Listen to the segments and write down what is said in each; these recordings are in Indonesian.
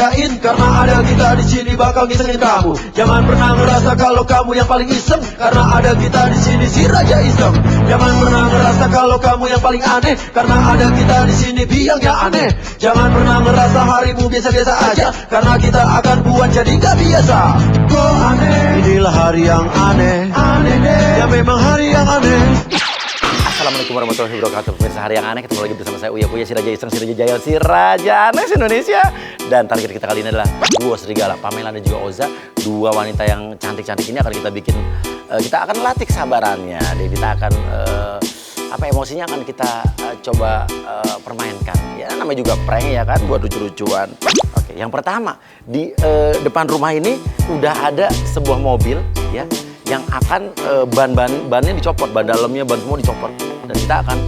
kerjain. Karena ada kita di sini bakal ngisengin kamu. Jangan pernah ngerasa kalau kamu yang paling iseng. Karena ada kita di sini si Raja Iseng. Jangan pernah ngerasa kalau kamu yang paling aneh. Karena ada kita di sini biangnya aneh. Jangan pernah ngerasa harimu biasa-biasa aja. Karena kita akan buat jadi gak biasa. Kok aneh? Inilah hari yang aneh. Aneh deh. Ya memang hari yang aneh. Assalamualaikum warahmatullahi wabarakatuh. Pemirsa hari yang aneh, ketemu lagi bersama saya Uya Kuya, si Raja Iseng, si Raja Jaya, si Raja Aneh Indonesia. Dan target kita kali ini adalah duo serigala, Pamela dan juga Oza. Dua wanita yang cantik-cantik ini akan kita bikin, kita akan latih kesabarannya. Kita akan emosinya akan kita coba permainkan. Ya namanya juga prank ya kan, buat lucu-lucuan. Oke, yang pertama di depan rumah ini udah ada sebuah mobil ya, yang akan bannya dicopot, ban dalamnya, ban semua dicopot. Dan kita akan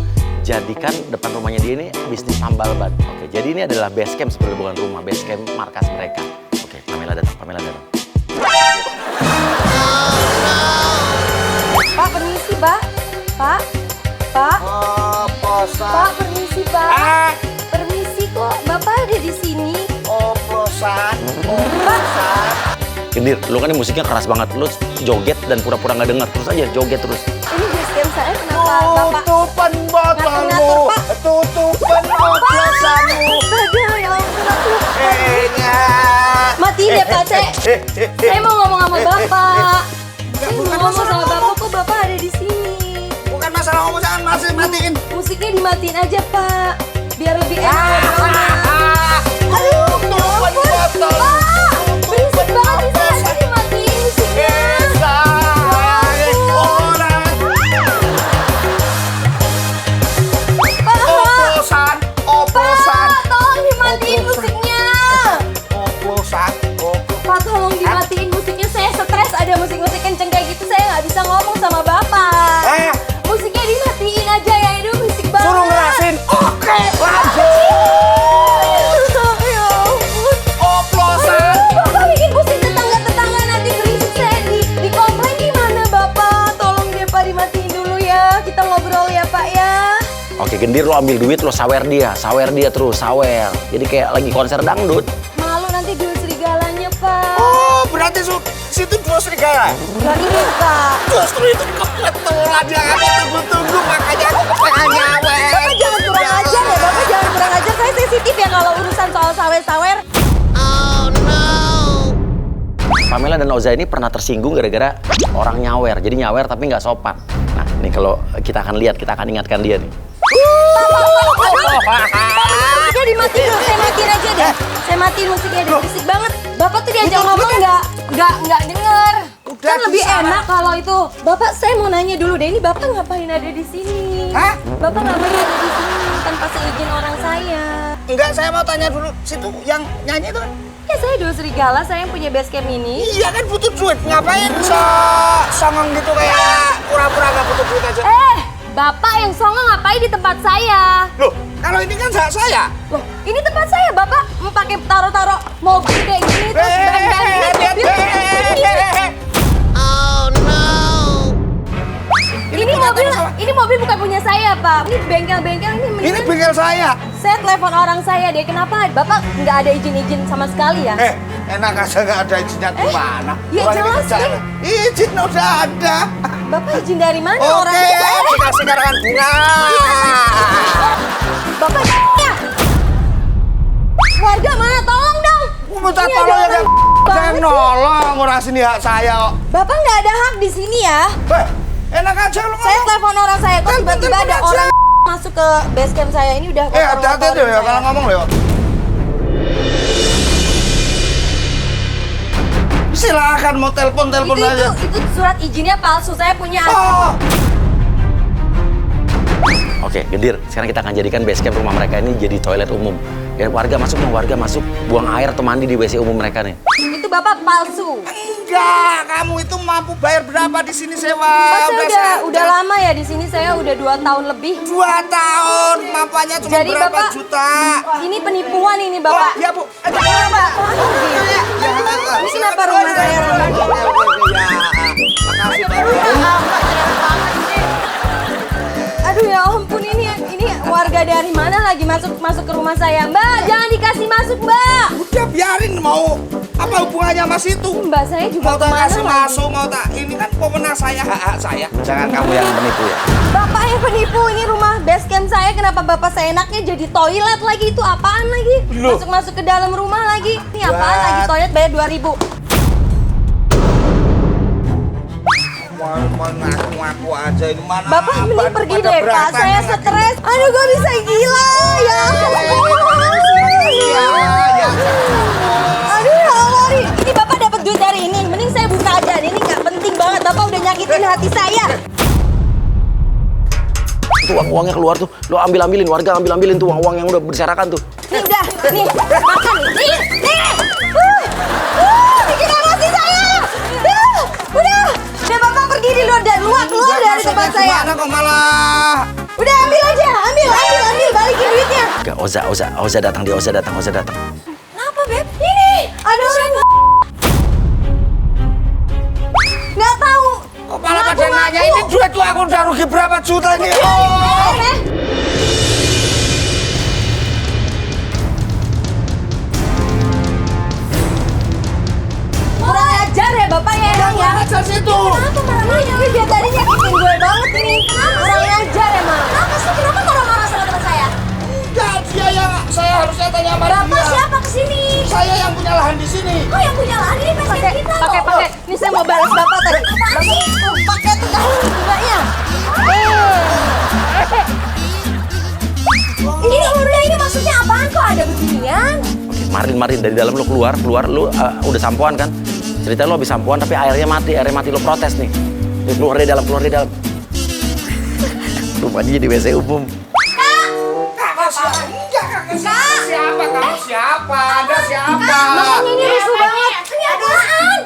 jadikan depan rumahnya dia ini bisnis tambal ban. Oke, jadi ini adalah base camp sebenarnya, bukan rumah, base camp markas mereka. Oke, Pamela datang. Pak, permisi, Pak. Pak. Pak, permisi, Pak. Permisi kok, Bapak ada di sini. Oplosan. Pak. Gendir, lu kan ini musiknya keras banget. Lu joget dan pura-pura nggak dengar. Terus aja joget terus. Ini basecamp saya, kenapa Bapak? Tutupan botolmu. Ngatur-ngatur, Pak. Tutupan oplosanmu. Astaga, ya ampun aku. Ingat. Matiin ya, Pak. Saya mau ngomong sama Bapak. Saya mau ngomong sama Bapak, kok Bapak ada di sini. Bukan masalah ngomong, jangan masih matiin. Musiknya dimatiin aja, Pak. Biar lebih enak. Aduh, tutupan botol. Pak, berisik banget sih, saya dimatiin musiknya. Oplosan. Pak, tolong dimatiin musiknya. Oplosan. Pak, tolong dimatiin musiknya. Saya stres ada musik-musik kenceng kayak gitu. Saya nggak bisa ngomong sama Bapak. Musiknya dimatiin aja ya, itu berisik banget. Suruh ngerasin. Oke, lanjut. Ya ampun. Oplosan. Bapak bikin musik tetangga-tetangga, nanti berisik saya di komplain gimana Bapak? Tolong dia Pak dimatiin dulu ya. Kita ngobrol ya Pak ya. Oke, Gendir, lo ambil duit, lo sawer dia terus, sawer. Jadi kayak lagi konser dangdut. Malu nanti dua serigalanya Pak. Oh, berarti situ dua serigala. Gak ini Pak. Justru itu kebetulan yang aku tunggu-tunggu, makanya aku pengen nyawer. Bapak jangan kurang ajar ya, Bapak jangan kurang ajar. Saya sensitif ya kalau urusan soal sawer-sawer. Pamela dan Oza ini pernah tersinggung gara-gara orang nyawer. Jadi nyawer tapi nggak sopan. Nah, ini kalau kita akan lihat, kita akan ingatkan dia nih. Musiknya dimatiin dulu, saya matiin aja deh. Saya matiin musiknya deh, berisik banget. Bapak tuh diajak ngomong nggak denger. Kan lebih enak kalau itu. Bapak, saya mau nanya dulu deh, ini Bapak ngapain ada di sini? Hah? Bapak ngapain ada di sini tanpa seizin orang saya? Enggak, saya mau tanya dulu, situ yang nyanyi itu kan? Ya saya dua serigala, saya yang punya base camp ini. Iya kan butuh duit, ngapain songong gitu kayak pura-pura nggak butuh duit aja? Bapak yang songong ngapain di tempat saya? Loh, kalau ini kan hak saya. Loh, ini tempat saya, Bapak mau pakai taruh-taruh mobil kayak gini terus mobil. Oh no. Ini mobil bukan punya saya, Pak. Ini bengkel-bengkel ini. Ini bengkel saya. Saya telepon orang saya deh. Kenapa? Bapak nggak ada izin-izin sama sekali ya? Enak aja nggak ada izinnya gimana? Ya Orang ini jelas kerjaan. deh. Izin udah ada. Bapak izin dari mana Oke, orang itu? dikasih karangan bunga. Bapak ya. Warga mana? Tolong dong. Minta Ini tolong ada ya orang kan? Saya banget sih. nolong ngurasin hak saya kok. Bapak nggak ada hak di sini ya? Enak aja lu Saya ngomong. telepon orang saya, kok Telepon tiba-tiba ada aja. orang masuk ke base camp saya ini udah Hati-hati tuh ya kalau ngomong loh. Silakan mau telepon aja. Itu surat izinnya palsu, saya punya. Oh, Oke, Gendir, sekarang kita akan jadikan base camp rumah mereka ini jadi toilet umum. Ya, warga masuk, buang air atau mandi di WC umum mereka nih. Itu Bapak palsu. enggak, kamu itu mampu bayar berapa di sini sewa? Saya udah lama ya di sini, saya udah 2 tahun lebih. 2 tahun, mampuannya cuma Jadi berapa Bapak, juta? ini penipuan ini Bapak. Oh, iya Bu. Bapak, ini kenapa rumah saya ramai? Makasih Pak. Aduh ya ampun, ini warga dari mana? Gimana lagi masuk ke rumah saya? Mbak, jangan dikasih masuk, Mbak. Udah biarin, mau apa hubungannya mas itu? Mbak saya juga Mau tak kemana kasih lagi? masuk, mau tak ini kan pemenang saya, hak saya. Jangan kamu yang menipu ya. Bapak yang penipu, ini rumah base camp saya. Kenapa bapak seenaknya jadi toilet lagi? Itu apaan lagi? Loh. Masuk ke dalam rumah lagi. Ini apaan Wah. lagi? Toilet bayar 2.000. Mau ngaku aja ini mana? Bapak mending ban pergi pada deh, Pak. berantakan Saya lagi. stres. Aduh, gak bisa gila. Ya Ya, ya. Aduh, ya Allah. Ini Bapak dapat duit dari ini. Mending saya buka aja. Ini nggak penting banget. Bapak udah nyakitin hati saya. Itu uang-uangnya keluar tuh. Lo ambilin, warga ambilin tuh uang-uang yang udah berserakan tuh. Nih udah, nih makan nih, nih. Bikin emosi saya. Udah Bapak pergi di luar dan keluar dari tempat saya. Gimana kok malah? Udah ambil aja, ambil, balikin duitnya. Gak, Oza datang, Oza datang. Kenapa Beb? Ini, aduh. Nggak tahu. Kok malah pada nanya ini duit tuh aku udah rugi berapa juta nih? Oh. Kurang ajar ya Bapak ya emang ya. Ajar situ. Kenapa marah-marah? Ini dia tadi nyakitin gue banget ini. Kurang ajar emang. Kenapa sih? Kenapa marah-marah sama teman saya? Enggak, dia yang saya harusnya tanya sama Bapak dia. siapa kesini? Saya yang punya lahan di sini. Oh yang punya lahan ini pasien kita loh. Pakai. Ini saya mau balas Bapak tadi. Apaan sih? Pakai tuh dahulu bunganya. Ini maksudnya apaan kok ada beginian? Oke, Marin dari dalam lo keluar lo udah sampoan kan? Cerita lo habis sampoan tapi airnya mati lo protes nih. Lo keluar di dalam. Rupanya jadi WC umum. Kakak siapa? Enggak, kakak siapa? Kamu siapa? Anda siapa? Makanya ini rusuh banget. Ini apaan?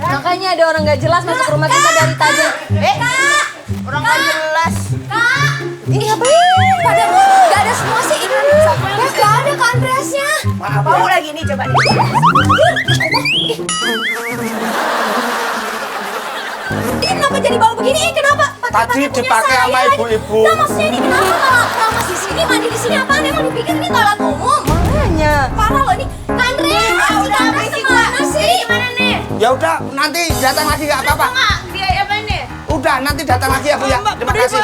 Makanya ada orang gak jelas masuk rumah kita dari tadi. Kak! Orang gak jelas. Kak! Ini ngapain? Pada gak ada semua sih. Gak ada Kak Andreasnya. Mau lagi nih coba. Ini kenapa jadi bau begini? Kenapa? Tadi dipakai sama ibu-ibu. Nah maksudnya ini kenapa malah keramas di sini, mandi di sini apaan? Emang dipikir ini toilet umum? Makanya. Parah loh ini. Kak Andreas, udah kemana sih? Gimana nih? Ya udah, nanti datang lagi nggak apa-apa. Dia apa nih? Udah, nanti datang lagi aku ya. Terima kasih.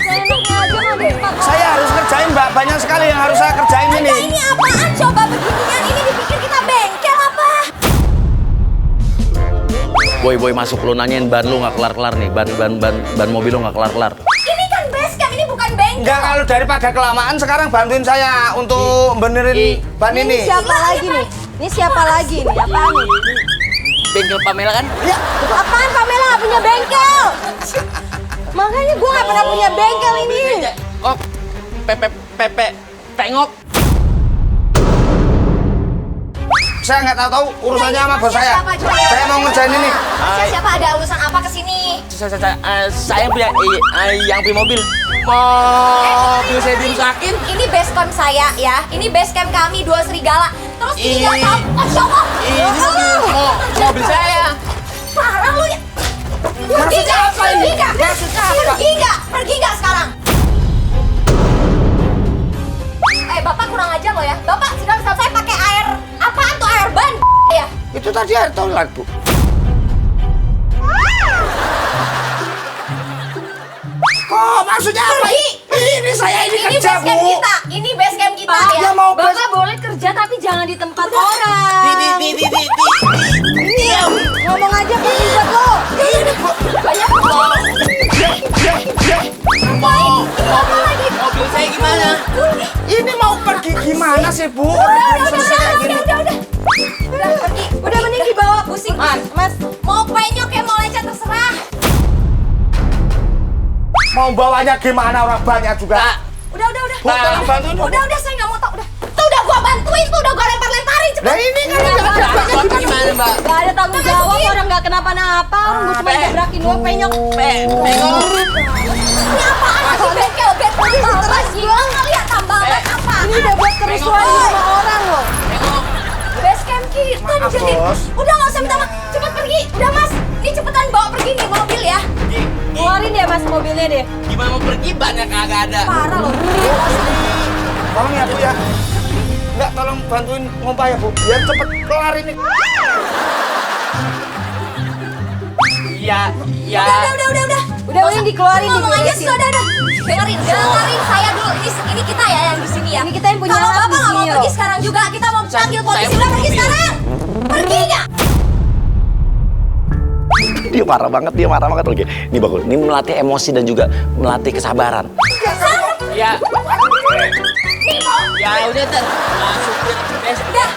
Seenaknya aja mau dipak. Saya harus kerjain Mbak, banyak sekali yang harus saya kerjain Anda ini. ini apaan? Coba beginian ini dipikir kita bengkel apa? Boy masuk lo nanyain ban lo nggak kelar nih. Ban mobil lo nggak kelar. Ini kan base camp, ini bukan bengkel. Enggak, kalau daripada kelamaan sekarang bantuin saya untuk benerin ban ini. Siapa lagi nih? Ini siapa lagi nih? Apaan nih? Bengkel Pamela kan? Ya, Apaan Pamela nggak punya bengkel? Makanya gue nggak pernah punya bengkel ini. Oh, pengok. saya nggak tahu urusannya sama bos saya. Saya mau ngerjain ini. Siapa ada urusan apa kesini? Saya yang punya mobil. Mobil saya dirusakin. Ini base camp saya ya. Ini base camp kami dua serigala. Terus ini nggak tahu. Ini mobil saya. Parah lu ya. Maksudnya apa ini? Maksudnya apa? Pergi nggak sekarang? Bapak kurang ajar loh ya. Bapak sedang selesai pakai air apaan tuh, air ban ya? Itu tadi air toilet, Bu. Kok maksudnya apa? Ini saya ini kerja, base camp Bu. kita. Ini base camp kita Pak, ya. ya mau Bapak base- boleh kerja tapi jangan di tempat orang. Ini ngomong aja pergi buat lo. Ini, Bu. Banyak apa lagi? Mobil saya gimana? Ini mau pergi gimana sih, Bu? Udah Selesai kayak gini. Udah pergi. Udah mending dibawa pusing. Mas, mau penyok ya mau lecet terserah. Mau bawanya gimana, orang banyak juga. Udah. Bu, tolong bantuin dong. Udah saya nggak mau tau. Tuh udah gua bantuin, tuh udah gua lempar-lemparin cepet. Nah ini kan nggak ada. Gimana, Mbak? Gak ada tanggung jawab, orang nggak kenapa-napa. Orang gua cuma gebrakin doang penyok. Pengok. Ini apaan sih bengkel tambahan hilang kali ya, tambahan apa? Ini udah buat kerusuhan di rumah orang loh. Base camp kita Maaf, dijadiin. Bos. Udah nggak usah minta maaf, cepet pergi. Udah mas, ini cepetan bawa pergi nih mobil ya. Keluarin ya mas mobilnya deh. Gimana mau pergi banyak kagak ada. Parah loh. Tolong ya Bu ya. Enggak, tolong bantuin ngompa ya Bu. Biar cepet kelar ini. Iya, iya. Udah yang dikeluarin Ngomong aja diberesin. sudah dah. Dengerin saya dulu. Ini kita ya yang di sini ya. Ini kita yang punya Kalau hak Bapak di nggak mau sini pergi loh. sekarang juga, kita mau panggil polisi. saya Udah pergi mobil. sekarang. Pergi nggak? Dia marah banget. Oke, ini bagus. Ini melatih emosi dan juga melatih kesabaran. Ya. Ya udah ter. Udah.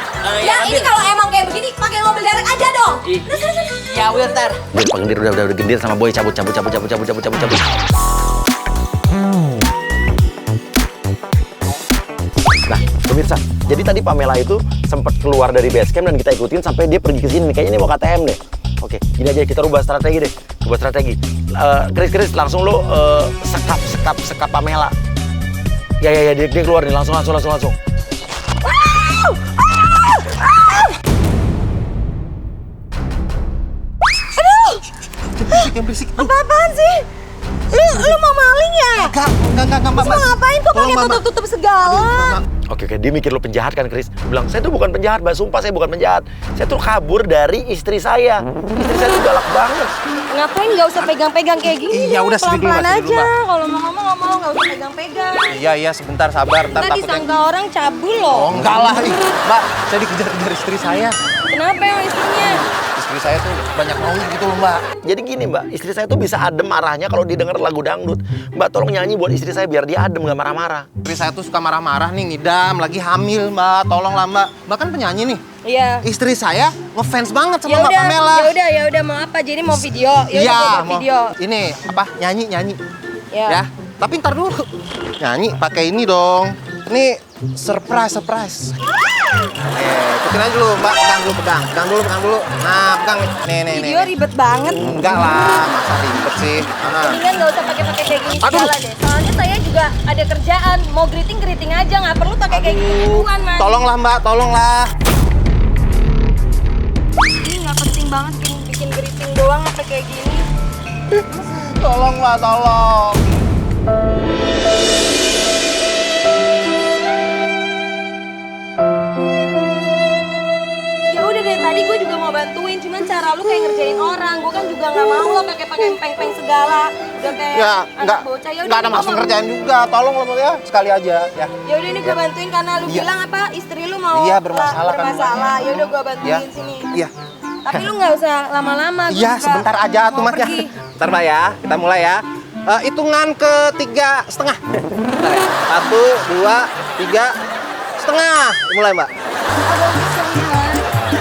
Ya ini kalau emang kayak begini, pakai mobil derek aja dong. Ya udah ter. Udah gendir sama boy cabut. Nah, pemirsa, jadi tadi Pamela itu sempat keluar dari base camp dan kita ikutin sampai dia pergi ke sini. Kayaknya ini mau KTM deh. Oke, gini aja kita rubah strategi deh. Chris, langsung lo sekap Pamela. Ya, dia keluar nih, langsung. Berisik. Apaan sih? Lu mau maling ya? Enggak, Mbak. Mau ngapain kok pakai tutup-tutup segala? Oke, dia mikir lo penjahat kan, Chris? Dia bilang, saya tuh bukan penjahat, Mbak. Sumpah saya bukan penjahat. Saya tuh kabur dari istri saya. Istri saya tuh galak banget. Ngapain nggak usah pegang-pegang kayak gini? Iya, dong. udah, sini dulu, pelan-pelan Mbak, sini dulu, aja. Kalau mau ngomong nggak usah pegang-pegang. Iya, sebentar sabar. Kita disangka orang cabul loh. Oh, enggak lah. Mbak, saya dikejar-kejar istri saya. Kenapa yang istrinya? Istri saya tuh banyak maunya gitu loh, Mbak. Jadi gini, Mbak. Istri saya tuh bisa adem marahnya kalau didengar lagu dangdut. Mbak, tolong nyanyi buat istri saya biar dia adem, nggak marah-marah. Istri saya tuh suka marah-marah nih, ngidam, lagi hamil, Mbak. Tolonglah, Mbak. Mbak kan penyanyi nih. Iya. Istri saya ngefans banget sama Ya Mbak Pamela. udah mau apa? Jadi mau video. Ya udah Iya, gua buat mau video. ini apa? Nyanyi. Ya. Ya. Tapi ntar dulu. Nyanyi pakai ini dong. Ini surprise. Ikutin aja dulu, Mbak. Pegang dulu. Nah, pegang. Nih. Video ribet banget. Enggak lah, masa ribet sih. Mendingan nggak usah pakai kayak gini Aduh. segala deh. Soalnya saya juga ada kerjaan. Mau greeting aja, nggak perlu pakai kayak gituan, Mas. Tolonglah, Mbak, tolonglah. Ini nggak penting banget bikin greeting doang apa kayak gini. Tolong, Mbak, tolong. Ya udah dari tadi gue juga mau bantuin, cuman cara lu kayak ngerjain orang. Gue kan juga nggak mau lo pakai peng segala. Udah kayak Ya, anak bocah. Ya enggak ada maksud ngerjain juga. Tolong lo ya, sekali aja ya. Ya udah ini gue bantuin karena lu Iya. bilang apa istri lu mau Iya, bermasalah kan, bermasalah. Mbak. Ya udah gue bantuin Iya. sini. Iya. Tapi lu nggak usah lama-lama. gua Iya, juga sebentar aja tuh, mau Mas ya. pergi. Bentar, Mbak ya. Kita mulai ya. Hitungan ke 3,5. Bentar ya. 1, 2, 3,5. Mulai, Mbak. Abang bisa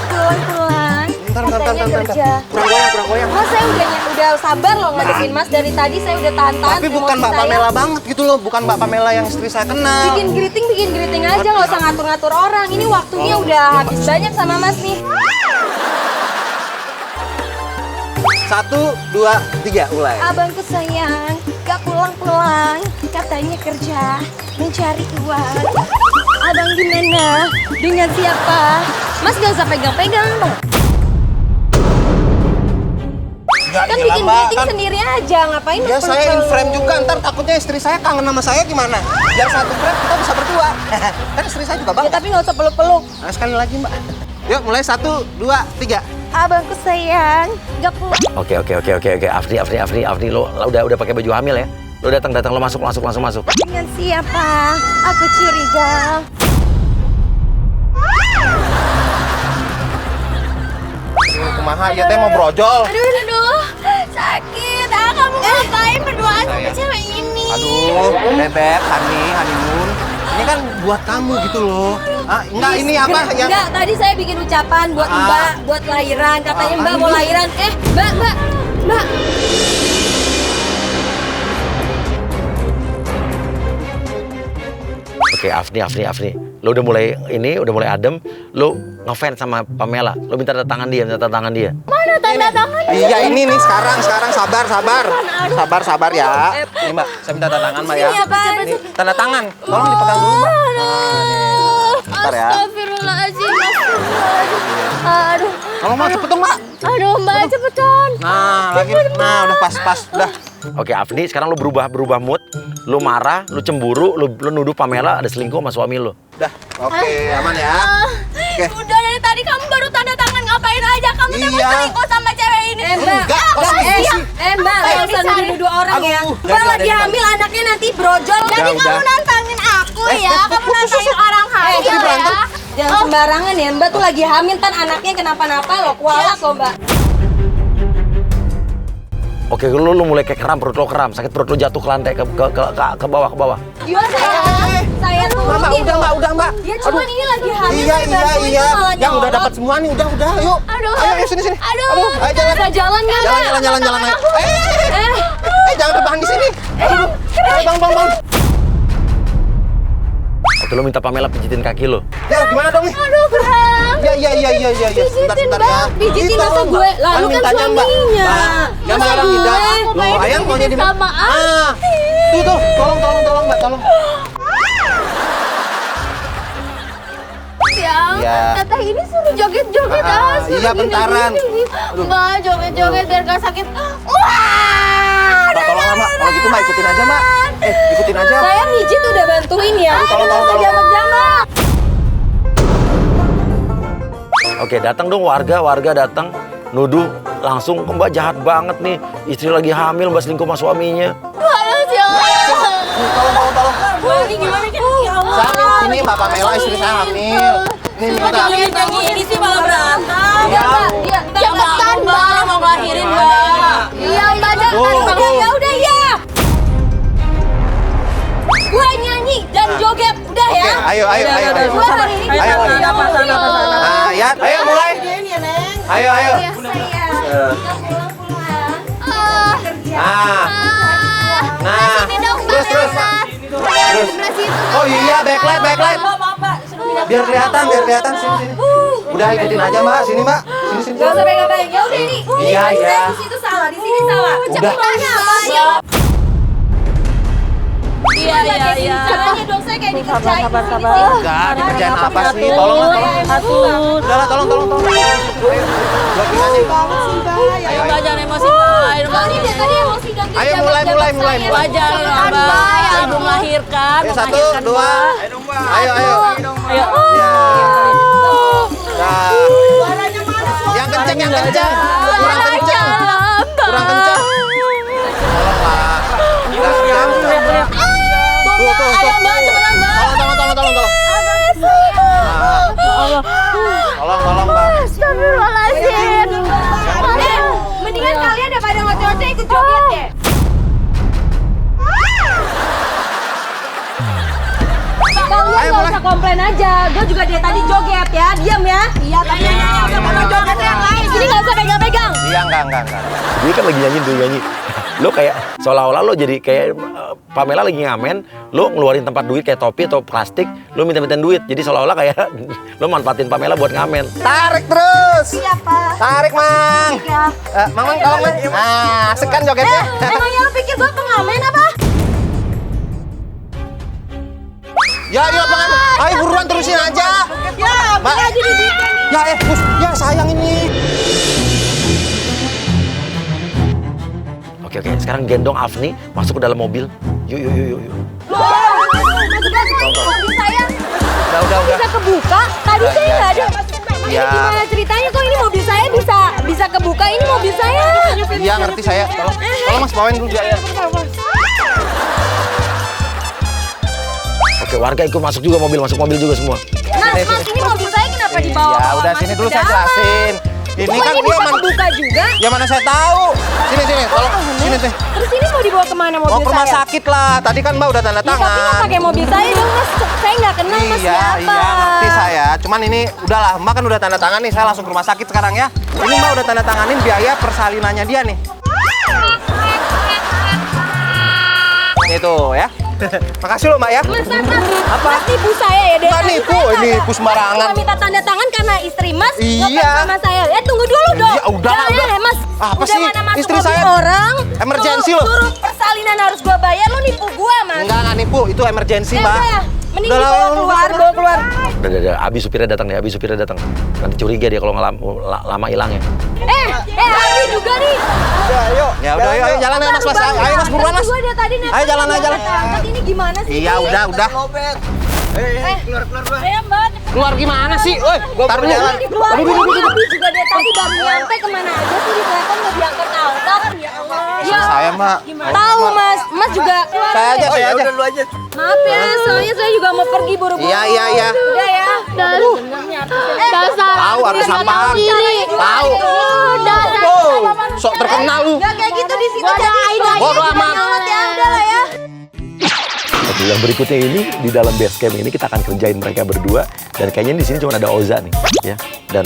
pelan-pelan. Bentar. Katanya kerja. Kurang goyang. Mas saya udah sabar loh ngadepin Mas dari tadi saya udah tahan-tahan. Tapi bukan emosi Mbak saya. Pamela banget gitu loh. Bukan Mbak Pamela yang istri saya kenal. Bikin greeting aja nggak usah ngatur-ngatur orang. Ini waktunya udah habis banyak sama Mas nih. 1, 2, 3, mulai. Abangku sayang, gak pulang-pulang, katanya kerja, mencari uang. Abang gimana? Dengan siapa? Mas gak usah pegang-pegang dong. Enggak, Kan gila, bikin Mbak. greeting Kan sendiri aja, ngapain ya lu saya in perlu? frame juga, ntar takutnya istri saya kangen sama saya gimana? Biar satu frame kita bisa berdua. Kan istri saya juga Ya bangga. tapi gak usah peluk-peluk. Nah, sekali lagi, Mbak. Yuk, mulai 1, 2, 3. Abangku sayang, gak pulang. Oke. Afri, lo udah pakai baju hamil ya? Lo datang, lo masuk. Dengan siapa? Aku curiga. Kumaha, ya teh mau brojol. Aduh, sakit. Kamu ngapain berduaan sama cewek ini? Aduh, bebek, honeymoon. Ini kan buat kamu gitu loh. Enggak, ini apa yang... Enggak, tadi saya bikin ucapan buat Mbak, buat lahiran. Katanya Mbak mau lahiran. Mbak. Oke, Afri. Lo udah mulai adem. Lo ngefans sama Pamela. Lo minta tanda tangan dia. Mana tanda tangan? Iya, ini nih sekarang sabar ya. Ini Mbak, saya minta tanda tangan Mbak ya. Ini apaan? Ini tanda tangan. Tolong dipegang dulu Mbak. Bentar ya. Astagfirullahaladzim. Aduh, Tolong Mbak, cepet dong Mbak. Mbak cepetan. Nah, lagi. Nah, udah pas. Udah. Oke, Afni, sekarang lu berubah mood. Lu marah, lu cemburu, lu nuduh Pamela ada selingkuh sama suami lu. Udah, oke, aman ya. Oke. Udah dari tadi kamu baru tanda tangan ngapain aja? Kamu tuh mau Iya. selingkuh sama cewek ini. Mbak, Enggak, kok sih? Mbak, nggak usah nuduh dua orang ya. Aduh, Mbak lagi hamil, anaknya nanti brojol. Jadi Udah, kamu udah. nantangin aku ya? Kamu nantangin orang hamil ya? Jangan sembarangan ya, Mbak tuh lagi hamil, kan anaknya kenapa-napa loh, kualat loh Mbak. Oke, lu mulai kayak kram, perut lu kram, sakit perut lu jatuh ke lantai, ke bawah. Gimana saya tuh Mbak, udah, Mbak. Ya cuman ini lagi hamil. Iya, saya bantuin iya. tuh malah Yang udah nyolot. dapat semua nih, udah, yuk. Aduh. Ayo, sini. Aduh. Ayo, jalan. Bisa jalan nggak Mbak? Jalan. Ayo. Jangan rebahan di sini. Ayo, bang. Oke, lu minta Pamela pijitin kaki lu. Ya, gimana dong nih? Aduh, Bang. Iya. Sebentar ya. Pijitin masa gue? Lalu kan mintanya, Mbak. suaminya. Mbak, jangan Masa marah, gue? Indah. Aku Loh, pengen ayang maunya di dipijitin sama Tuh, tolong, Mbak, tolong. Yang Iya. teteh ini suruh joget-joget suruh iya, bentaran. gini. Mbak, joget-joget biar gak sakit. Wah, Mbak, tolong Mbak. Kalau gitu Mbak ikutin aja, Mbak. Ikutin aja. Saya mijit udah bantuin ya. Tolong. Jamak-jamak. Oke, datang dong warga datang nuduh langsung, Mbak jahat banget nih, istri lagi hamil, Mbak selingkuh sama suaminya. aduh, jangan. Tolong. Wah, ini gimana kan? Ya Allah. Saya hamil, ini Mbak Pamela istri saya hamil. Ini minta. Nyanyi ini sih malah berantem. Iya. Iya, Cepetan, Mbak. mau ngelahirin, Mbak. Iya, Mbak, Tuh. cepetan. Ya udah ya. Gue nyanyi dan joget, udah ya. Oke, ayo. Gue hari ini Ayo. Nah, ya, ayo mulai. Ayo. Ya, sayang. Ah, Nah, sini dong, Mbak. terus. Terus. Sebelah situ. Oh iya, backlight. Maaf, Mbak. Biar kelihatan. Sini. Udah ikutin aja, Mbak. Sini, Mbak. Sini. Gak usah pegang-pegang. Ya udah ini. Iya. Di situ salah, di sini salah. Cepetan, Mbak. Iya. Caranya dong saya kayak dikerjain. Enggak, dikerjain apa sih? Tolong. Udah lah, tolong. Ayo. Blocking aja. Ayo. Jangan emosi, Mbak. Ini dia tadi emosi dan dia Ayo, jabat-jabat mulai. saya. Wajar lah, Mbak. Ibu melahirkan. Ayo, 1, 2. Ayo. Ya. Dah. Yang kenceng. Kurang kenceng. Tolonglah. Tuh. Ayo, Mbak, cepetan, Mbak. Tolong. Tolong, Mbak. Astagfirullahaladzim. Mendingan kalian daripada ngoceh-ngoceh ikut joget deh. Kalian Ayo, gak mulai. usah komplain aja. Gue juga dari tadi joget ya. Diam ya. Iya, tapi udah mau joget yang lain. Jadi gak usah pegang-pegang. Iya, enggak. Dia kan lagi nyanyi. Lo kayak seolah-olah lo jadi kayak Pamela lagi ngamen, lo ngeluarin tempat duit kayak topi atau plastik, lo minta-mintain duit. Jadi seolah-olah kayak lo manfaatin Pamela buat ngamen. Tarik terus. Iya, Pak. Tarik, Mang. Ya. Mang, tolong, Mang. Nah, asik kan jogetnya? Emangnya lo pikir gue pengamen apa? Ya, pengen. Ayo buruan terusin aja. Ya, Mbak. aja dibikin. Ya, Bus. Ya, sayang ini. Oke, sekarang gendong Afni masuk ke dalam mobil. Yuk. Mobil saya Udah. bisa kebuka. Tadi saya nggak ada. Ini Ya. gimana ceritanya kok ini mobil saya bisa kebuka? Ini mobil saya. Iya, ngerti saya. Tolong Mas bawain dulu ya. Oke, warga ikut masuk mobil juga semua. Mas, ini mobil saya kenapa dibawa? Ya, udah sini dulu saya jelasin. Ini kan bisa kebuka juga. Ya mana saya tahu. Sini, tolong. Sini. Terus ini mau dibawa kemana mobil Mau ke rumah saya? sakit lah. Tadi kan Mbak udah tanda Ya, tapi nggak tangan. pakai mobil saya dong, Mas. Saya nggak kenal Mas Iya, siapa. ngerti saya. Cuman ini udahlah, Mbak kan udah tanda tangan nih. Saya langsung ke rumah sakit sekarang ya. Ini Mbak udah tanda tanganin biaya persalinannya dia nih. Itu ya. Makasih loh Mbak ya. Mas, Mas nipu saya ya deh. Nggak nipu, ini nipu sembarangan. Cuma minta tanda tangan karena istri Mas Iya. ngefans sama saya. Tunggu dulu dong. Iya, udah. Ya, Mas. Apa udah sih? mana masuk Istri mobil saya orang. emergency loh. Suruh persalinan harus gua bayar, lu nipu gua, Mas. Nggak nipu, itu emergency Mbak. Ya, mending Udah lah, dibawa keluar, bawa keluar. Udah, Abi supirnya datang. Nanti curiga dia kalau lama hilangnya. Abi, juga nih. Ya udah, ayo jalan aja Mas. Ayo Mas, buruan Mas. Gua dari tadi nelpon, Ayo jalan aja, jalan. angkat. Ini gimana sih? Iya, udah. Ayo Mbak. Keluar gimana sih? Woi, tar dulu. Dikeluarin. Abi juga dari tadi baru nyampe kemana aja sih di telepon nggak diangkat-angkat. Ya Allah. Saya, Mbak. Tahu Mas, Mas juga. Saya aja. Lu aja. Maaf ya, soalnya saya juga mau pergi buru-buru. Iya. Udah ya. Dasar. Tahu harus sampah. Tahu. Sok terkenal lu. Gak kayak gitu di situ. Bodoh amat. Ya udah lah ya. Oke, yang berikutnya ini di dalam base camp ini kita akan kerjain mereka berdua dan kayaknya di sini cuma ada Oza nih, ya. Dan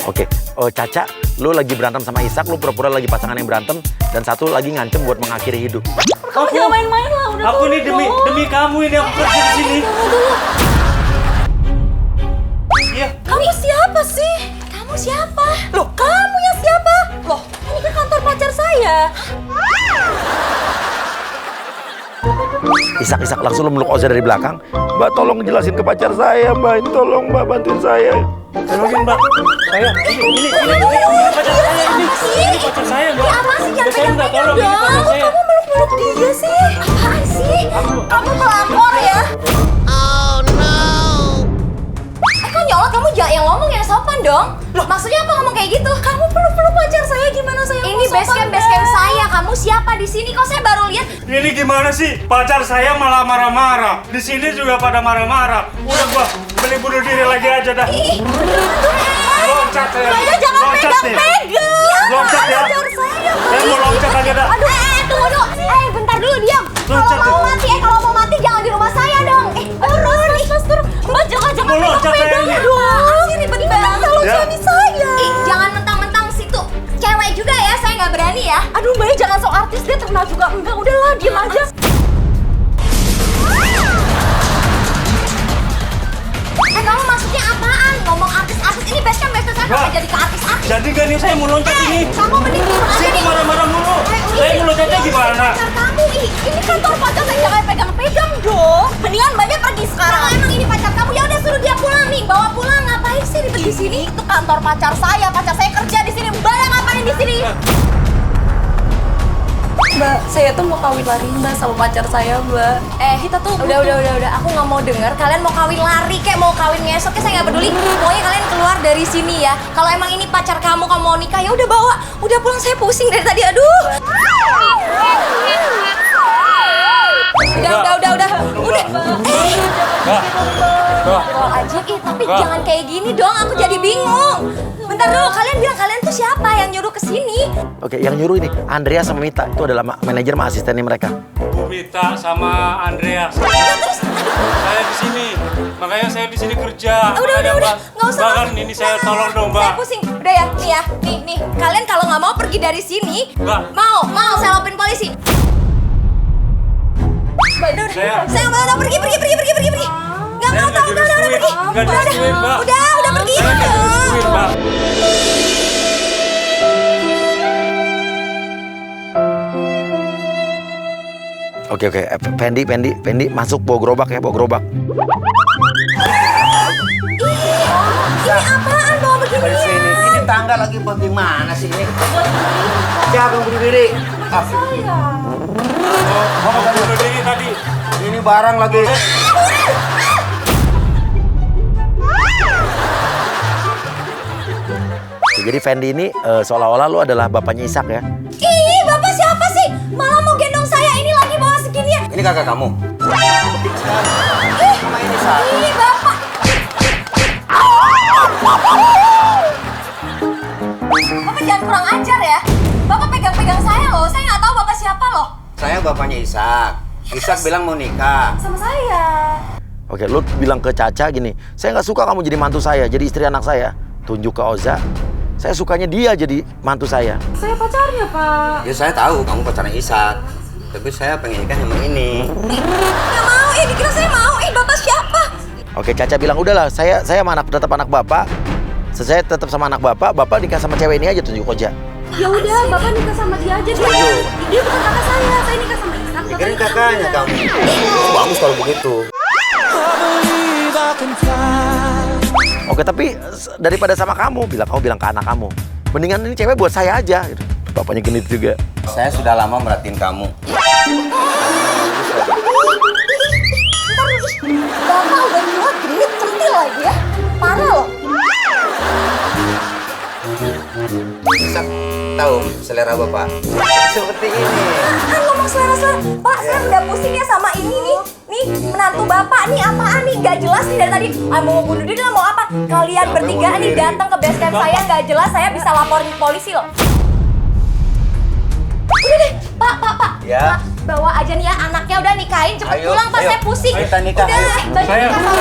oke. Oh, Caca, lu lagi berantem sama Isak, lu pura-pura lagi pasangan yang berantem dan satu lagi ngancem buat mengakhiri hidup. Kamu jangan main-main lah, udah. Aku ini demi kamu ini aku kerja di sini. Iya. Kamu siapa sih? Kamu siapa? Loh, kamu yang siapa? Loh, ini kan kantor pacar saya. Isak langsung lu meluk Oza dari belakang. Mbak, tolong jelasin ke pacar saya, Mbak. Ini tolong Mbak bantuin saya. Tolongin Mbak. Saya ini pacar saya ini. Ini pacar saya Mbak. Apa sih? Jangan Saya minta pegang-pegang tolong ini pacar dong. saya. Kamu meluk-meluk dia sih. Apaan sih? Kamu pelakor ya? Oh no. Kan nyolot kamu yang ngomong yang sopan dong. Loh, maksudnya apa ngomong kayak gitu? Kamu peluk-peluk pacar saya gimana saya? Ini base camp saya. Kamu siapa di sini? Kok saya baru lihat? Ini gimana sih? Pacar saya malah marah-marah. Di sini juga pada marah-marah. Udah gua beli bunuh diri lagi aja dah. Ih, Loncat saya. saya jangan Loncat nih. pegang-pegang. Loncat ya. Pacar saya. Saya mau loncat aja dah. Aduh, tunggu dulu. Bentar dulu diam. Loncat Kalau mau mati jangan di rumah saya dong. Turun. Mbak jangan Mau loncat saya pegang ini. dong. Sini bentar kalau Ya. suami saya. Jangan mentang-mentang situ. Cewek juga ya, saya nggak berani ya. Aduh, Mbak jangan sok artis, dia terkenal juga. Enggak, udahlah, diam aja. Kamu maksudnya apaan? Ngomong artis-artis ini best kan saya Mbak. nggak jadi ke artis-artis. Jadi gak nih saya mau loncat ini. Kamu mending turun aja Saya deh. marah-marah mulu. Saya mau loncatnya gimana? Pacar kamu, ini kantor pacar saya, jangan pegang-pegang dong. Mendingan Mbaknya pergi sekarang. Kalau emang ini pacar kamu, ya udah suruh dia pulang nih, bawa pulang. Ngapain sih ribet di sini? Itu kantor pacar saya kerja di sini. Mbak yang ngapain di sini? Mbak, saya tuh mau kawin lari Mbak sama pacar saya, Mbak. Kita tuh udah. Aku nggak mau denger kalian mau kawin lari kayak mau kawin ngesot kayak saya nggak peduli. Pokoknya kalian keluar dari sini ya. Kalau emang ini pacar kamu mau nikah ya udah bawa. Udah pulang, saya pusing dari tadi. Aduh. Udah. Kalau aja tapi jangan kayak gini dong. Aku jadi bingung. Bentar dulu, kalian bilang kalian tuh siapa yang nyuruh kesini? Oke, yang nyuruh ini Andrea sama Mita. Itu adalah manajer sama asistennya mereka. Bu Mita sama Andreas. Terus, Saya di sini. Makanya saya di sini kerja. udah, nggak usah. Bahkan ini saya tolong dong, Saya Mbak. pusing. Udah ya, nih. Kalian kalau nggak mau pergi dari sini, Mbak. mau saya laporin polisi. Mbak, udah. Saya nggak mau pergi. Nggak Saya mau nggak tahu, udah direstuin. pergi. Nggak direstuin, Mbak. Udah pergi. Saya nggak direstuin, Mbak. Oke. Fendi masuk bawa gerobak ya, bawa gerobak. Ini apaan bawa begini? Ini tangga lagi bagaimana sih ini? Siapa yang bunuh diri? Mau bunuh diri tadi. Ini barang lagi. Jadi Fendi ini seolah-olah lu adalah bapaknya Isak ya. Ih, bapak siapa sih? Malah mau gendong saya, ini lagi bawa segini ya. Ini kakak kamu. Ih, bapak. Bapak jangan kurang ajar ya. Bapak pegang-pegang saya loh. Saya nggak tahu bapak siapa loh. Saya bapaknya Isak. Isak bilang mau nikah. Sama saya. Oke, lu bilang ke Caca gini, saya nggak suka kamu jadi mantu saya, jadi istri anak saya. Tunjuk ke Oza, saya sukanya dia jadi mantu saya. Saya pacarnya, Pak. Ya saya tahu kamu pacarnya Isak. Tapi saya pengen nikah sama ini. Nggak mau, dikira saya mau. Bapak siapa? Oke, Caca bilang udahlah, saya sama tetap anak bapak. Saya tetap sama anak bapak nikah sama cewek ini aja, tunjuk Oza. Ya udah, bapak nikah sama dia aja. Dia bukan kakak saya nikah sama Isak. Pikirin kakaknya kamu. Bagus kalau begitu. Oke, tapi daripada sama kamu bilang ke anak kamu. Mendingan ini cewek buat saya aja. Bapaknya genit juga. Saya sudah lama merhatiin kamu. Bapak udah tua, genit, centil lagi ya. Parah loh. Bisa tahu selera bapak? Seperti ini. Kan ngomong selera-selera. Pak, saya udah pusing ya sama ini nih. Nih, menantu bapak nih apaan nih? Gak jelas nih dari tadi. Mau bunuh diri lah mau apa? Kalian bertiga nih datang ke base camp saya gak jelas. Saya bisa laporin polisi loh. Udah deh, Pak. Ya. Pak, bawa aja nih ya anaknya udah nikahin. Cepet Ayo, pulang, Pak. ayo. Saya pusing. Ayo, kita nikah, Udah, ayo. baju nikah sama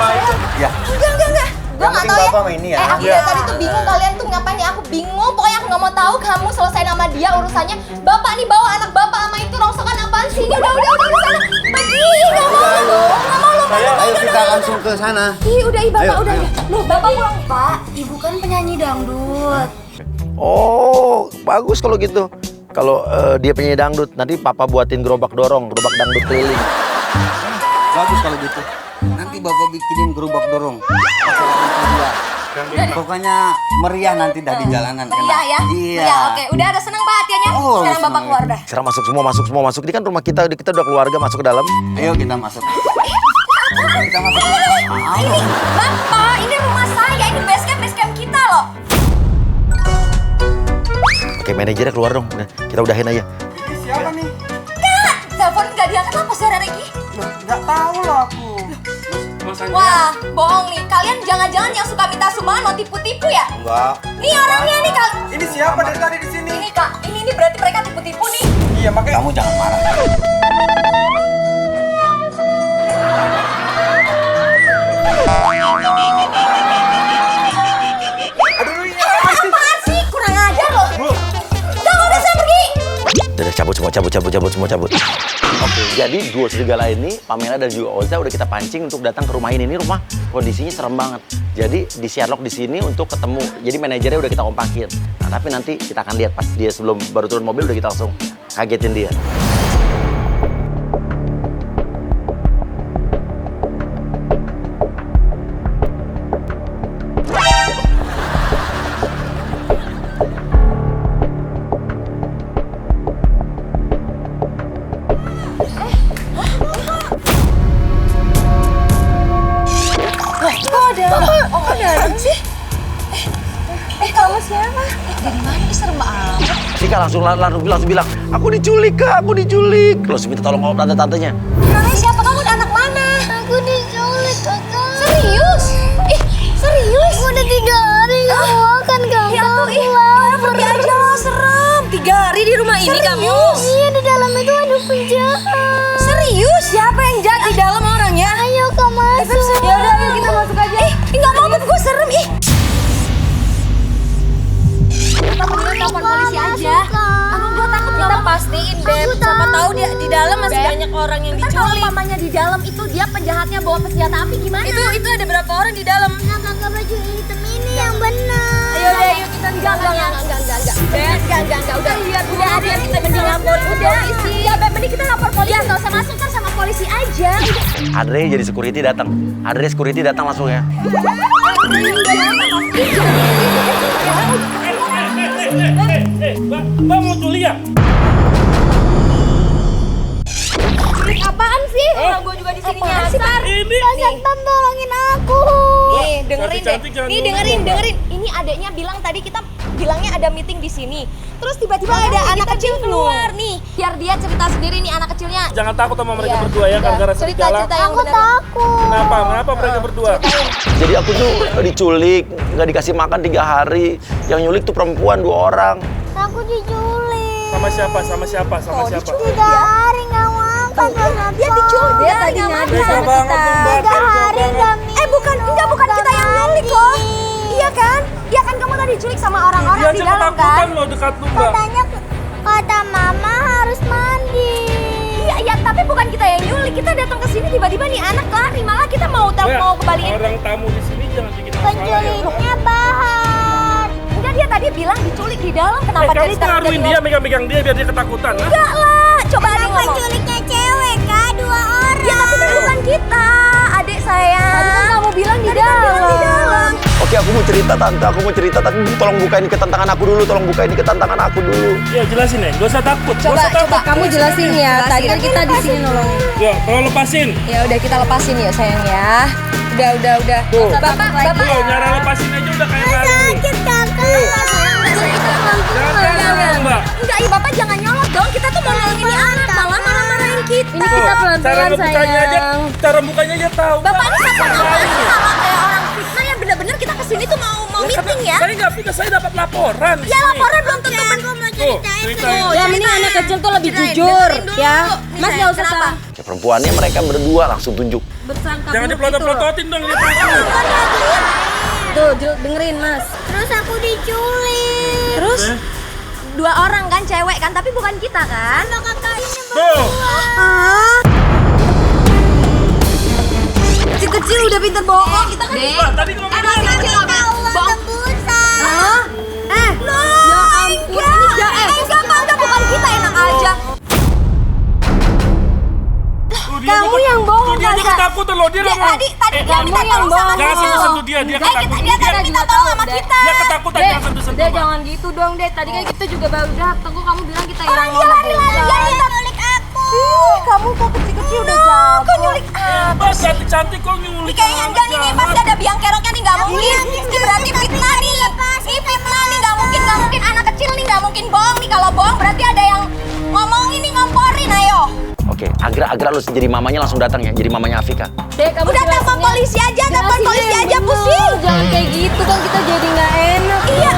saya. Ya. Enggak. Gue Yang gak penting tau ya. Bapak sama ini ya. Aku dari tadi tuh bingung kalian tuh ngapain ya. Aku bingung. Pokoknya aku gak mau tahu kamu selesai nama dia urusannya. Bapak nih bawa anak bapak sama itu rongsokan apaan sih? Udah sana. Pergi, gak mau lo. Ayo kita langsung ke sana. Ih, udah Bapak, Ayo, udah. ayo. Loh, Bapak pulang. Pak, Ibu kan penyanyi dangdut. Oh, bagus kalau gitu. Kalau dia penyanyi dangdut, nanti papa buatin gerobak dangdut keliling. Bagus kalau gitu. Nanti bapak bikinin gerobak dorong. Pakai orang kedua. Pokoknya meriah nanti dah di jalanan. Meriah ya? Iya. Meriah, oke. Udah ada senang Pak hatinya. Oh, Sekarang Bapak senang. keluar dah. Sekarang masuk. Ini kan rumah kita udah keluarga, masuk ke dalam. Ayo kita masuk. Kita masuk. Ini, Bapak, ini rumah saya. Ini base camp kita loh. Oke, manajernya keluar dong. Udah, kita udahin aja. Siapa nih? Kak, telepon nggak diangkat apa sih Reki? Nggak tahu loh aku. Wah, bohong nih. Kalian jangan-jangan yang suka minta sumbangan mau tipu-tipu ya? Enggak. Nih orangnya nih, Kak. Ini siapa dari tadi di sini? Ini, Kak. Ini berarti mereka tipu-tipu nih. Iya makanya. Kamu jangan marah. Apaan sih? Kurang ajar loh. Jangan bisa pergi. Udah, cabut. Oke, jadi duo serigala ini, Pamela dan juga Oza udah kita pancing untuk datang ke rumah ini. Ini rumah kondisinya serem banget. Jadi di Sherlock di sini untuk ketemu. Jadi manajernya udah kita kompakin. Nah, tapi nanti kita akan lihat pas dia sebelum baru turun mobil udah kita langsung kagetin dia. Kok ada sih? Kamu siapa? Dari mana? Ih, serem banget. Sika langsung bilang, aku diculik. Langsung minta tolong sama tante-tantenya. Namanya siapa? Kamu anak mana? Aku diculik, Kakak. Serius? Serius? Aku udah 3 hari nggak makan, Kakak. Ya tuh, pergi aja lah, serem. 3 hari di rumah ini kamu? Iya, di dalam itu ada penjahat. Serius? Siapa yang jahat di dalam orangnya? Ayo, Kak, masuk. Ya udah, ayo kita masuk aja. Nggak mau, gue serem. Kita mendingan telepon polisi aja. Gue takut kita pastiin, Beb. Siapa tahu dia di dalam masih banyak orang yang diculik. Kalau mamanya di dalam itu dia penjahatnya bawa senjata api gimana? Itu ada berapa orang di dalam? Nah, Kakak baju hitam ini yang benar. Ayo kita di dalam ya. Enggak. Udah ada yang kita mending lapor polisi. Ya, Beb, mending kita lapor polisi. Ya, nggak usah masuk kan sama polisi aja. Andre jadi security datang. Langsung ya. Mbak mau culik ya? Culik apaan sih? Orang gue juga di sini nyasar. Ini. Kak Satpam, tolongin aku. Nih, dengerin deh. Cantik, jangan Nih, dengerin. Ini adeknya bilang tadi kita bilangnya ada meeting di sini. Terus tiba-tiba ada anak kecil keluar nih. Biar dia cerita sendiri nih anak kecilnya. Jangan takut sama mereka Iya, berdua ya, gara-gara serigala. cerita yang Aku benar. takut. Kenapa mereka berdua? Jadi aku tuh diculik, nggak dikasih makan 3 hari. Yang nyulik tuh perempuan 2 orang. Aku diculik. Sama siapa? 3 hari nggak makan, Kak Satpam. Dia diculik. Dia tadi ngadu Tega sama banget kita. tuh, Mbak. 3 hari nggak minum. Bukan kita yang nyulik kok. Iya kan? Iya kan kamu tadi diculik sama orang-orang Dia di aja dalam ketakutan kan? loh dekat lu, Mbak. Katanya kata Mama harus mandi. Iya, tapi bukan kita yang nyulik. Kita datang ke sini tiba-tiba nih anak lari. Malah kita mau Mbak, kembaliin. orang tamu di sini jangan bikin masalah ya. Penculiknya Bahar. Enggak, dia tadi bilang diculik di dalam. Kenapa Kamu sekarang pengaruhin jadi dia, megang-megang dia biar dia ketakutan. Hah? enggak lah. Coba ada ngomong. Penculiknya cewek, Kak, 2 orang. Ya tapi kan bukan kita, adik saya. Tadi kan kamu bilang di dalam. bang. Oke, aku mau cerita tante, tolong buka ini ketantangan aku dulu, Ya jelasin ya, gak usah takut. Coba kamu jelasin ya. Tadi kan kita di sini nolongin. Ya, kalau lepasin. Ya udah kita lepasin ya sayang ya. Udah. Tuh. Bapak. Tuh, nyara lepasin aja udah kayak lari. Sakit kakak. Jangan, Mbak. Enggak, ya Bapak jangan nyolot dong. Kita tuh mau nolongin ini anak, malah marah-marahin kita. Ini kita pelan-pelan sayang. Cara bukanya aja tahu. Bapak ini sama apa sih sama kayak orang fitnah ya, bener-bener kita kesini tuh mau meeting ya. Saya nggak fitnah, saya dapat laporan. Ya laporan belum tentu Ceritain. Ya ini anak kecil tuh lebih jujur ya. Mas nggak usah salah. Ya, perempuannya mereka berdua langsung tunjuk. Bersangka Jangan buruk dipelot-pelototin dong lihat aku. Tuh, dengerin Mas. Terus aku diculik. Terus Dua orang kan, cewek kan, tapi bukan kita kan? Sama kakak ini Tuh. kecil-kecil udah pinter bohong. Kita kan Mbak, tadi ngomong masih kecil apa? Tebusan. Hah? Ya ampun, ini Enggak, bukan kita, enak aja. Kamu yang bohong, Tuh, dia aja Kaza. ketakutan loh, dia nggak mau. Tadi kamu yang bohong. Jangan sentuh dia ketakutan. Dia tadi minta tolong sama kita. Dia ketakutan, jangan sentuh-sentuh. Dek, Mbak. jangan gitu dong, Dek. Tadi kan kita juga baru datang kok kamu bilang kita Orang dia lari-lari nyulik aku. Kamu kok kecil-kecil udah jago. Kok nyulik aku? Mbak, cantik-cantik kok nyulik. Kayaknya enggak nih, pasti ada biang keroknya nih, nggak mungkin. Ini berarti fitnah nih. Ini fitnah nih, nggak mungkin anak kecil nih, nggak mungkin bohong nih. Kalau bohong berarti ada yang ngomongin nih, ngomporin, ayo. Oke, Agra lu jadi mamanya langsung datang ya, jadi mamanya Afika. Dek, kamu Udah telepon polisi aja, pusing. Jangan kayak gitu kan kita jadi nggak enak. Iya,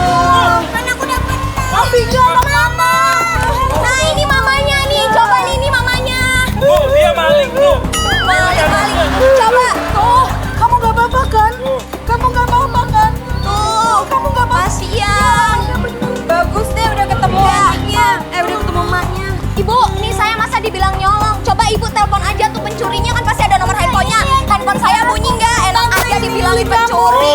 kan aku dapat. Tapi sama mama. Nah ini mamanya nih, coba nih ini mamanya. Oh, dia maling tuh. Maling. Coba, tuh. Kamu nggak apa-apa kan? Kamu nggak apa-apa kan? Tuh, kamu nggak apa-apa. Kasian. Bagus deh udah ketemu anaknya. Udah ketemu emaknya. Ibu, nih saya masa dibilang nyolong. Coba ibu telepon aja tuh pencurinya, kan pasti ada nomor handphonenya. Handphone saya bunyi nggak? Enak aja dibilangin pencuri.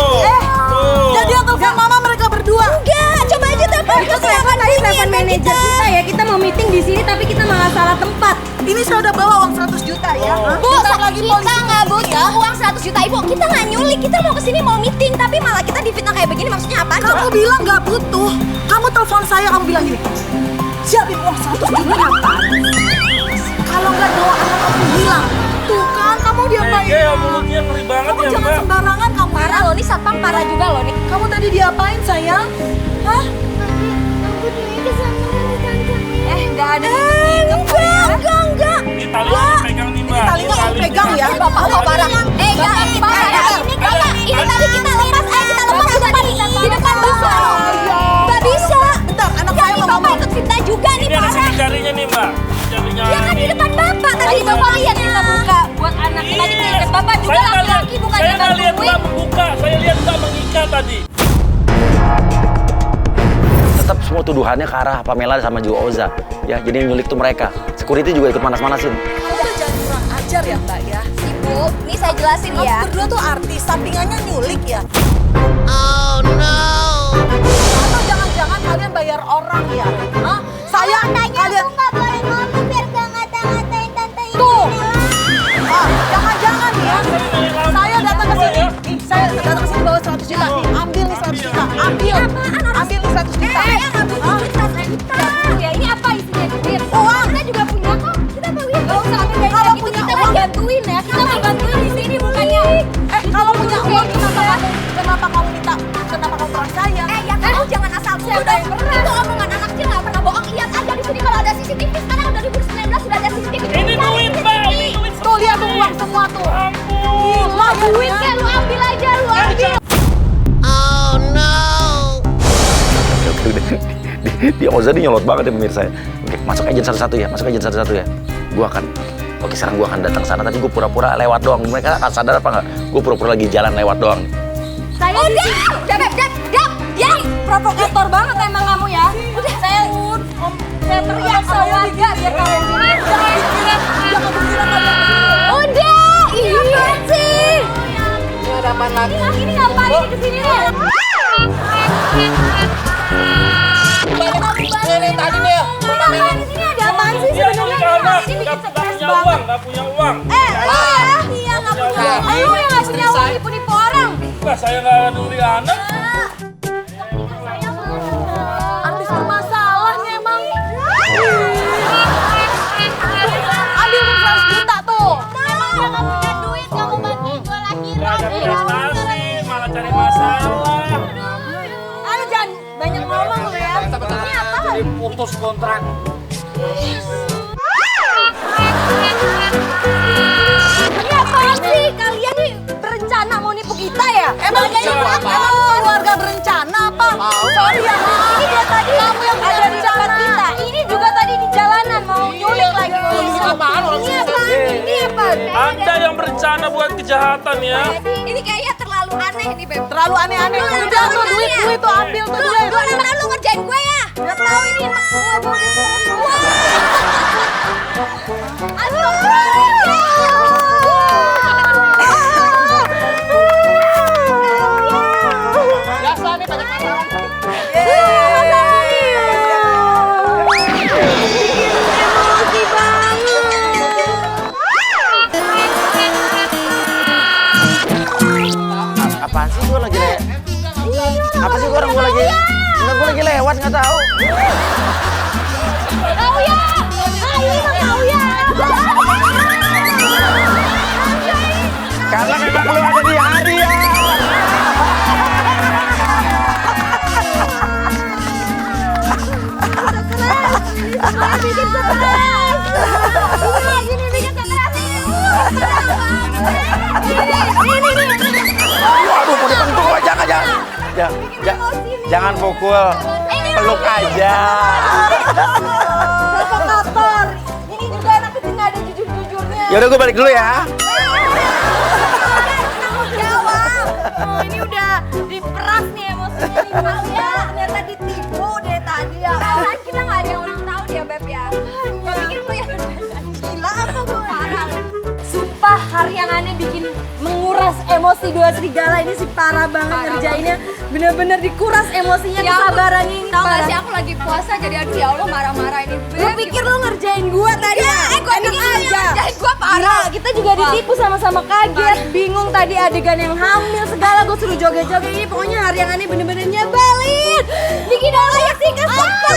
Jadi yang telepon mama mereka berdua. Enggak, coba aja telepon. Itu kelihatan tadi telepon manajer kita ya. Kita mau meeting di sini tapi kita malah salah tempat. Ini saya udah bawa uang 100 juta ya. Bu, kita nggak butuh uang 100 juta ibu. Kita nggak nyulik, kita mau kesini mau meeting, tapi malah kita difitnah kayak begini. Maksudnya apa? Kamu bilang nggak butuh. Kamu telepon saya, kamu bilang gini. Siapin uang 100 juta apa? Kalau nggak bawa anak kamu hilang. Tuh kan, kamu diapain? Iya, mulutnya ngeri banget Kamu ya, jangan Mbak. sembarangan kamu. Parah loh, nih satpam parah juga loh nih. Kamu tadi diapain sayang? Hah? Nggak ada Enggak. Ini talinya pegang nih, Mbak. Talinya kamu pegang ya? Bapak parah. Enggak, ini tadi kita lepas, kita lepas di depan bapak. Nggak bisa. Bentar, anak Ya, saya ini mau bapak ngomong. ikut fitnah juga nih, Ini ada parah. sidik jarinya nih, Mbak. Jarinya Ya kan di ini. depan bapak tadi bapak lihat kita buka buat anak. Tadi keinget bapak juga Saya nggak lihat- laki-laki bukan Saya yang nggak lihat bantuin. Mbak membuka, saya lihat Mbak mengikat tadi. Tetap semua tuduhannya ke arah Pamela sama juga Oza. Ya, jadi yang nyulik tuh mereka. Security juga ikut manas-manasin. Kamu jangan kurang ajar ya Mbak ya. Ibu, nih saya jelasin Kamu ya. berdua tuh artis, sampingannya nyulik ya. Oh no. Atau jangan-jangan kalian bayar orang ya? Hah? Saya kalian nggak boleh ngomong biar gak ngata-ngatain tante ini. tuh. Jangan-jangan ya. Saya datang ke sini. Nih, saya datang ke sini bawa 100 juta. Nih, ambil nih 100 juta. Ambil. Ambil nih 100 juta. Saya nggak butuh duit 100 juta. Ya ini apa isinya duit? Uang. Kita juga punya kok. Kita bawa Nggak usah ambil kayak Kalau gitu. punya Kita uang mau bantuin ya. Kita mau bantuin di sini bukannya. kalau punya uang kenapa kamu perang saya? Ya kamu jangan asal tuduh. Itu omongan anak kecil nggak pernah bohong. Lihat aja di sini kalau ada CCTV. Sekarang udah 2019 sudah ada CCTV. Ini duit, Mbak. Ini duit. Tuh lihat tuh uang semua tuh. Ampun. Gila Duit kayak lu ambil aja lu ambil. Oke, udah. Di Oza dia nyolot banget ya pemirsa ya. Oke, masuk aja satu-satu ya, Gua akan, oke sekarang gua akan datang sana, tapi gua pura-pura lewat doang. Mereka akan sadar apa nggak? Gua pura-pura lagi jalan lewat doang. Saya di sini. Diam. Provokator banget emang kamu ya. Udah saya teriak sama warga biar kalian sini. Udah. Ini apaan sih? Udah apaan lagi? Ini ngapain di kesini nih? Nenek tadi nih ya. Ngapain di sini? Ada apaan sih Dia sebenarnya? nyulik anak. Ini bikin Nggak stres punya banget. uang, nggak punya uang. Iya nggak punya. Lu yang nggak punya uang, nipu-nipu orang. Mbak, saya nggak peduli anak. Artis bermasalah nih emang. Ambil 100 juta tuh. Emang dia nggak punya duit, nggak mau bantuin gue lahiran. Ada prestasi, malah cari masalah. Aduh jangan banyak ngomong lu ya. Ini apa? Putus kontrak. Ini apaan sih? Kalian nih berencana mau nipu kita ya? Emang keluarga berencana apa? Sorry ya, Ma. Ini dia tadi kamu yang ada di depan kita. Ini juga tadi di jalanan mau nyulik lagi. Ini apa? Ini apa? Anda yang berencana buat kejahatan ya. Ini kayaknya terlalu aneh nih, Beb. Terlalu aneh-aneh. Udah tuh duit tuh ambil tuh duit. Gue udah lu ngerjain gue ya. Gak tau ini. Apaan sih gue lagi apa sih gue lagi? Enggak, gue lagi lewat nggak tahu. Tahu ya. Ini mah tahu ya. Karena memang lu ada di hari ya. Bikin stres. Ini bikin stres. Waduh, mau dipentuk aja, jangan pukul, peluk aja. Provokator. Ini juga anak kecil nggak ada jujur-jujurnya. Yaudah gue balik dulu ya. Jawab. Oh, ini udah diperas nih emosinya nih. Kalian ternyata ditipu deh tadi ya. Kan kita nggak ada yang ulang tahun ya, Beb ya. Gue pikir lu ya. Gila apa gue? Parah. Sumpah hari yang aneh bikin menguras emosi dua serigala ini sih parah banget ngerjainnya. Bener-bener dikuras emosinya, kesabarannya ini. Tau gak parah. sih aku lagi puasa jadi aduh ya Allah marah-marah ini. Lu pikir lu ngerjain gua tadi ya? Gue pikir lu yang ngerjain gue parah. Gila, kita juga ditipu sama-sama kaget. Bingung tadi adegan yang hamil segala gue suruh joget-joget ini. Pokoknya hari yang aneh bener-bener nyebelin. Bikin apa sih kesempatan?